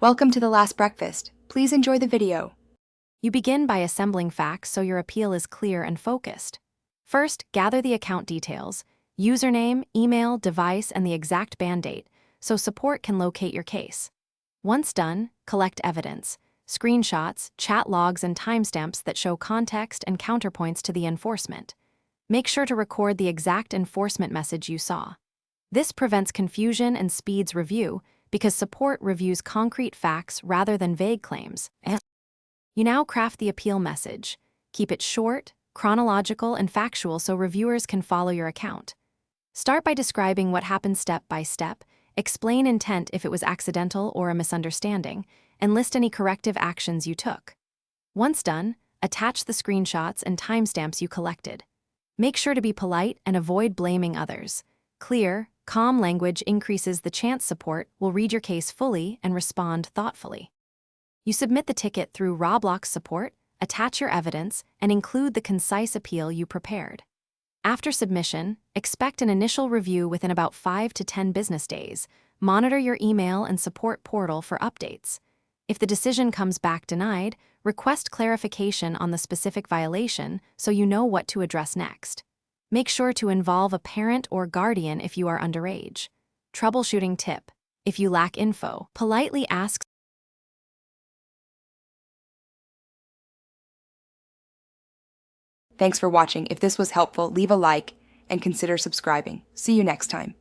Welcome to the last breakfast. Please enjoy the video. You begin by assembling facts so your appeal is clear and focused. First, gather the account details, username, email, device, and the exact ban date, so support can locate your case. Once done, collect evidence, screenshots, chat logs, and timestamps that show context and counterpoints to the enforcement. Make sure to record the exact enforcement message you saw. This prevents confusion and speeds review because support reviews concrete facts rather than vague claims. You now craft the appeal message. Keep it short, chronological, and factual so reviewers can follow your account. Start by describing what happened step by step, explain intent if it was accidental or a misunderstanding, and list any corrective actions you took. Once done, attach the screenshots and timestamps you collected. Make sure to be polite and avoid blaming others. Clear, calm language increases the chance support will read your case fully and respond thoughtfully. You submit the ticket through Roblox support, attach your evidence, and include the concise appeal you prepared. After submission, expect an initial review within about 5 to 10 business days. Monitor your email and support portal for updates. If the decision comes back denied, request clarification on the specific violation so you know what to address next. Make sure to involve a parent or guardian if you are underage. Troubleshooting tip: if you lack info, politely ask. Thanks for watching. If this was helpful, leave a like and consider subscribing. See you next time.